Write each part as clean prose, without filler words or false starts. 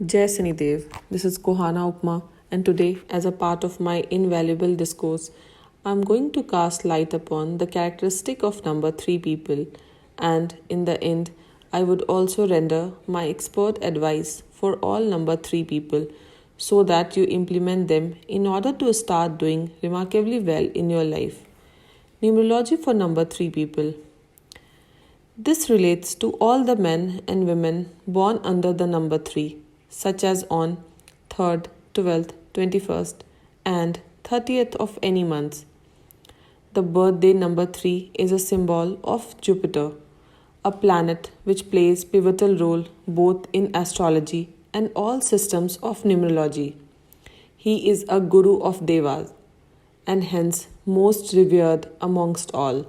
Jai Sanidev, this is Kohana Upma, and today, as a part of my invaluable discourse, I'm going to cast light upon the characteristic of number 3 people, and in the end, I would also render my expert advice for all number 3 people so that you implement them in order to start doing remarkably well in your life. Numerology for number 3 people. This relates to all the men and women born under the number 3, such as on 3rd, 12th, 21st, and 30th of any month. The birthday number 3 is a symbol of Jupiter, a planet which plays pivotal role both in astrology and all systems of numerology. He is a guru of devas and hence most revered amongst all.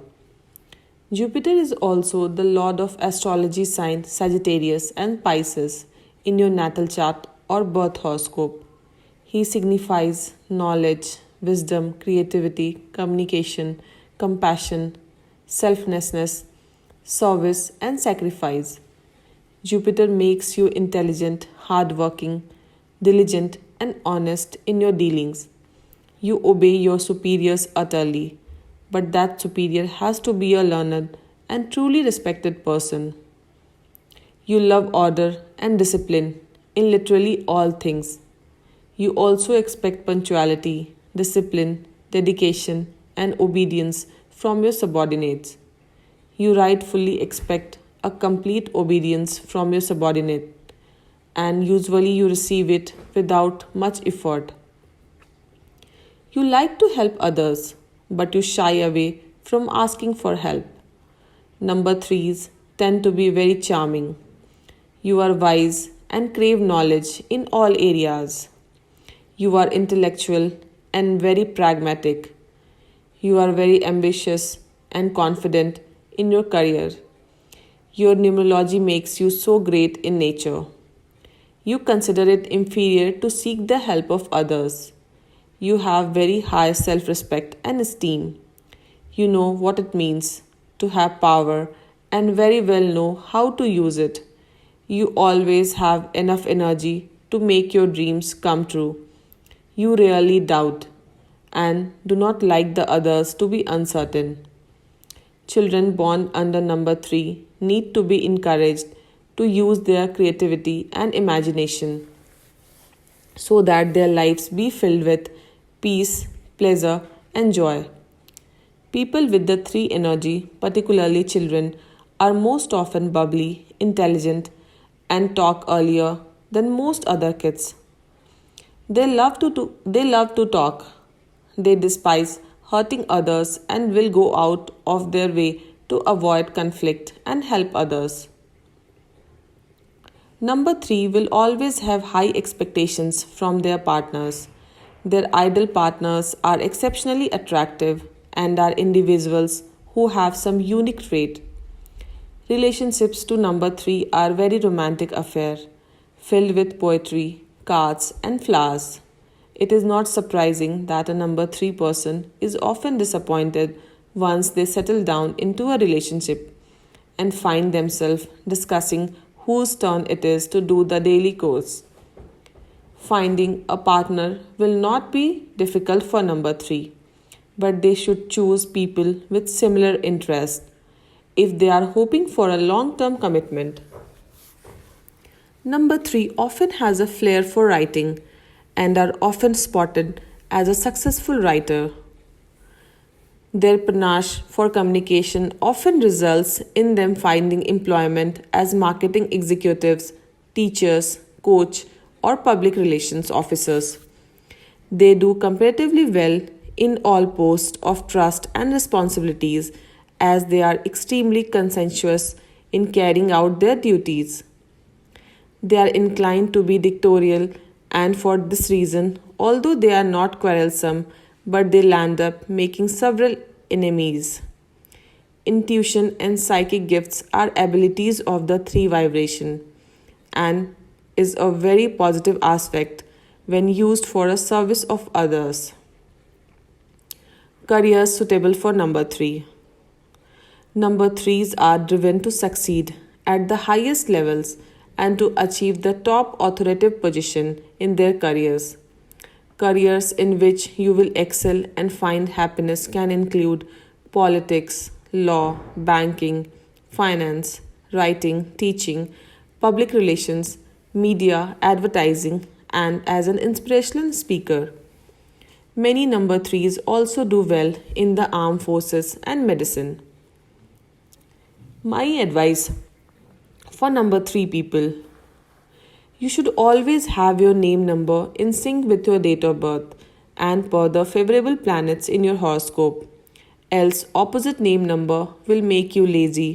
Jupiter is also the lord of astrology sign Sagittarius and Pisces in your natal chart or birth horoscope. He signifies knowledge, wisdom, creativity, communication, compassion, selflessness, service, and sacrifice. Jupiter makes you intelligent, hardworking, diligent, and honest in your dealings. You obey your superiors utterly, but that superior has to be a learned and truly respected person. You love order and discipline in literally all things. You also expect punctuality, discipline, dedication, and obedience from your subordinates. You rightfully expect a complete obedience from your subordinate, and usually you receive it without much effort. You like to help others, but you shy away from asking for help. Number threes tend to be very charming. You are wise and crave knowledge in all areas. You are intellectual and very pragmatic. You are very ambitious and confident in your career. Your numerology makes you so great in nature. You consider it inferior to seek the help of others. You have very high self respect and esteem. You know what it means to have power and very well know how to use it. You always have enough energy to make your dreams come true. You rarely doubt and do not like the others to be uncertain. Children born under number 3 need to be encouraged to use their creativity and imagination so that their lives be filled with peace, pleasure, and joy. People with the 3 energy, particularly children, are most often bubbly, intelligent, and talk earlier than most other kids. They love to talk. They despise hurting others and will go out of their way to avoid conflict and help others. Number 3 will always have high expectations from their partners. Their ideal partners are exceptionally attractive and are individuals who have some unique trait. Relationships to number 3 are very romantic affair, filled with poetry, cards and flowers. It is not surprising that a number 3 person is often disappointed once they settle down into a relationship and find themselves discussing whose turn it is to do the daily chores. Finding a partner will not be difficult for number 3, but they should choose people with similar interests if they are hoping for a long term commitment. Number 3 often has a flair for writing and are often spotted as a successful writer. Their panache for communication often results in them finding employment as marketing executives, teachers, coach, or public relations officers. They do comparatively well in all posts of trust and responsibilities as they are extremely conscientious in carrying out their duties. They are inclined to be dictatorial, and for this reason, although they are not quarrelsome, but they land up making several enemies. Intuition and psychic gifts are abilities of the 3 vibration and is a very positive aspect when used for a service of others. Careers suitable for number 3. Number 3s are driven to succeed at the highest levels and to achieve the top authoritative position in their careers. Careers in which you will excel and find happiness can include politics, law, banking, finance, writing, teaching, public relations, media, advertising, and as an inspirational speaker. Many number threes also do well in the armed forces and medicine. My advice for number three people: you should always have your name number in sync with your date of birth and per the favorable planets in your horoscope. Else, opposite name number will make you lazy,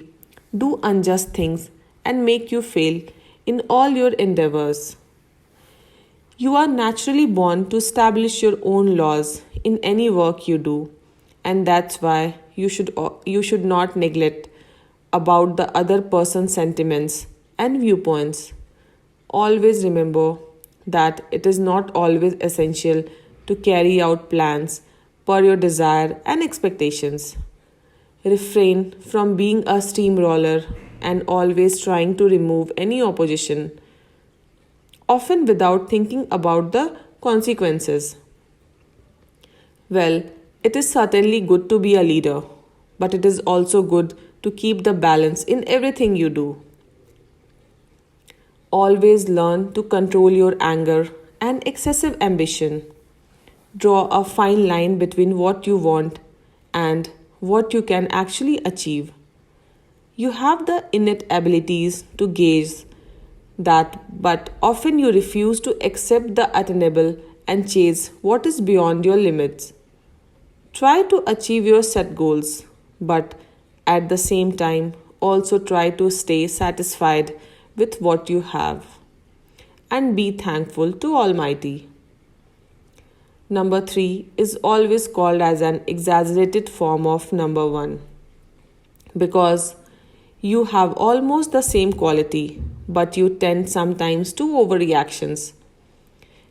do unjust things, and make you fail in all your endeavors. You are naturally born to establish your own laws in any work you do, and that's why you should not neglect about the other person's sentiments and viewpoints. Always remember that it is not always essential to carry out plans per your desire and expectations. Refrain from being a steamroller and always trying to remove any opposition, often without thinking about the consequences. Well, it is certainly good to be a leader, but it is also good to keep the balance in everything you do. Always learn to control your anger and excessive ambition. Draw a fine line between what you want and what you can actually achieve. You have the innate abilities to gauge that, but often you refuse to accept the attainable and chase what is beyond your limits. Try to achieve your set goals, but at the same time, also try to stay satisfied with what you have and be thankful to Almighty. Number 3 is always called as an exaggerated form of number 1 because you have almost the same quality, but you tend sometimes to overreactions.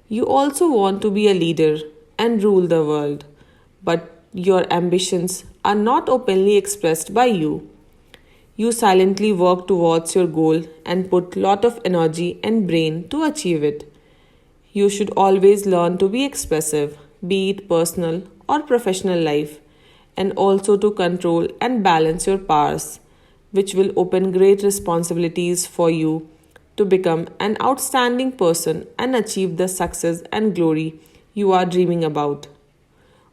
You also want to be a leader and rule the world, but your ambitions are not openly expressed by you. You silently work towards your goal and put lot of energy and brain to achieve it. You should always learn to be expressive, be it personal or professional life, and also to control and balance your powers, which will open great responsibilities for you to become an outstanding person and achieve the success and glory you are dreaming about.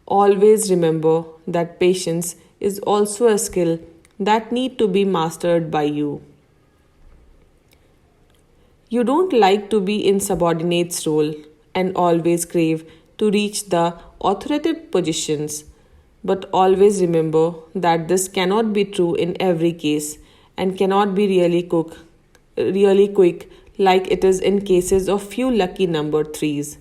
Always remember that patience is also a skill that need to be mastered by you. You don't like to be in subordinate's role and always crave to reach the authoritative positions, but always remember that this cannot be true in every case and cannot be really quick like it is in cases of few lucky number 3s.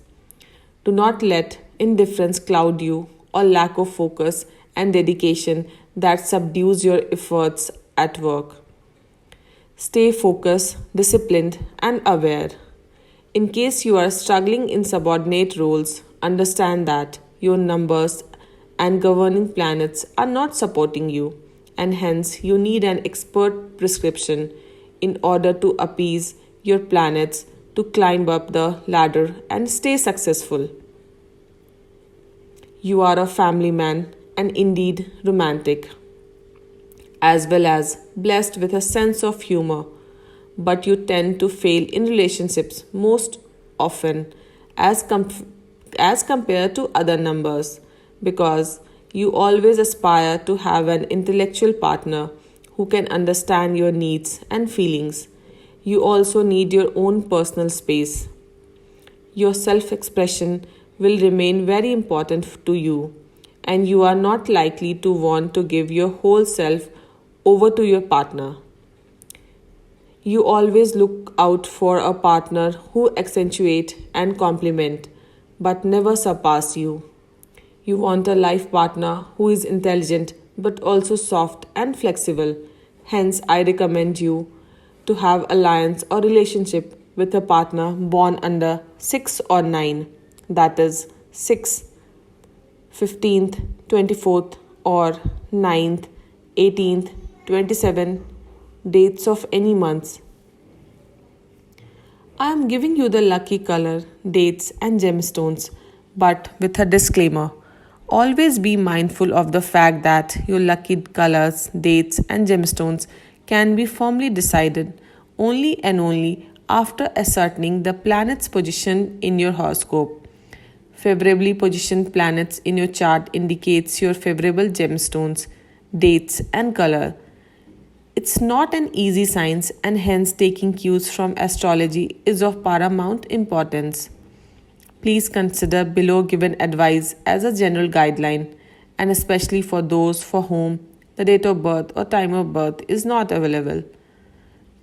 Do not let indifference cloud you or lack of focus and dedication that subdues your efforts at work. Stay focused, disciplined, and aware. In case you are struggling in subordinate roles, understand that your numbers and governing planets are not supporting you, and hence you need an expert prescription in order to appease your planets to climb up the ladder and stay successful. You are a family man and indeed romantic, as well as blessed with a sense of humor, but you tend to fail in relationships most often as compared to other numbers because you always aspire to have an intellectual partner who can understand your needs and feelings. You also need your own personal space. Your self expression will remain very important to you, and you are not likely to want to give your whole self over to your partner. You always look out for a partner who accentuate and complement but never surpass you. You want a life partner who is intelligent but also soft and flexible. Hence, I recommend you to have alliance or relationship with a partner born under 6 or 9, that is 6th, 15th, 24th or 9th, 18th, 27 dates of any months. I am giving you the lucky color, dates, and gemstones, but with a disclaimer. Always be mindful of the fact that your lucky colors, dates, and gemstones can be firmly decided only and only after ascertaining the planet's position in your horoscope. Favorably positioned planets in your chart indicates your favorable gemstones, dates, and color. It's not an easy science, and hence taking cues from astrology is of paramount importance. Please consider below given advice as a general guideline, and especially for those for whom the date of birth or time of birth is not available.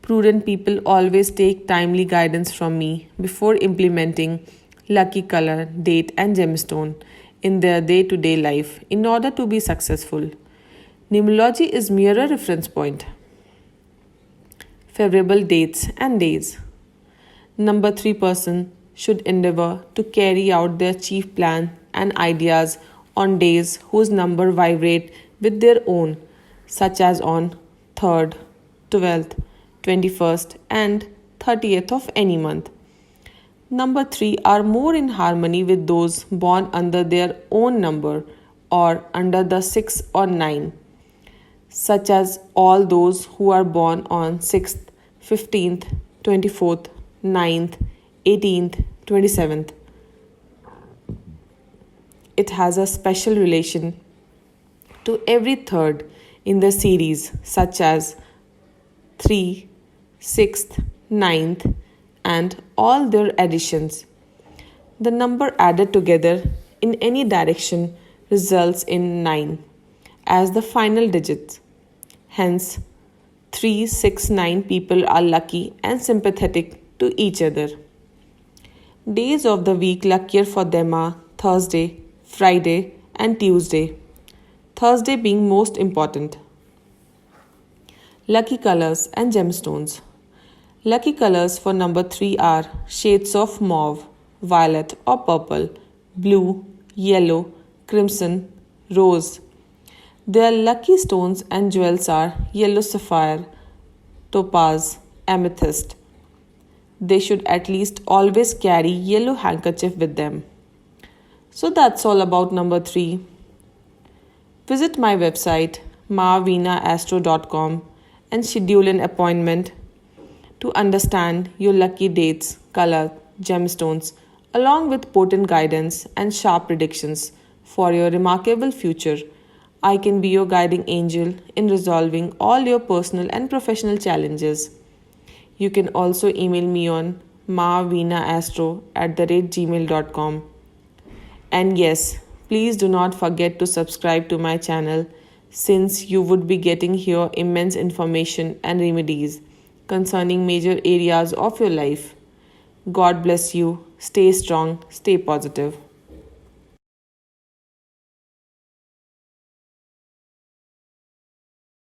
Prudent people always take timely guidance from me before implementing lucky color, date, and gemstone in their day to day life in order to be successful. Numerology is mere a reference point. Favorable dates and days. Number 3 person should endeavor to carry out their chief plan and ideas on days whose number vibrate with their own, such as on 3rd, 12th, 21st, and 30th of any month. Number 3 are more in harmony with those born under their own number or under the 6 or 9, such as all those who are born on 6th, 15th, 24th, 9th, 18th, 27th. It has a special relation to every third in the series, such as 3, 6th, 9th, and all their additions. The number added together in any direction results in 9 as the final digit. Hence, 3, 6, 9 people are lucky and sympathetic to each other. Days of the week luckier for them are Thursday, Friday, and Tuesday. Thursday being most important. Lucky colors and gemstones. Lucky colors for number 3 are shades of mauve, violet or purple, blue, yellow, crimson, rose. Their lucky stones and jewels are yellow sapphire, topaz, amethyst. They should at least always carry yellow handkerchief with them. So that's all about number 3. Visit my website maavinaastro.com and schedule an appointment to understand your lucky dates, color, gemstones, along with potent guidance and sharp predictions for your remarkable future. I can be your guiding angel in resolving all your personal and professional challenges. You can also email me on maavinaastro@gmail.com. And yes, please do not forget to subscribe to my channel, since you would be getting here immense information and remedies concerning major areas of your life. God bless you. Stay strong, stay positive.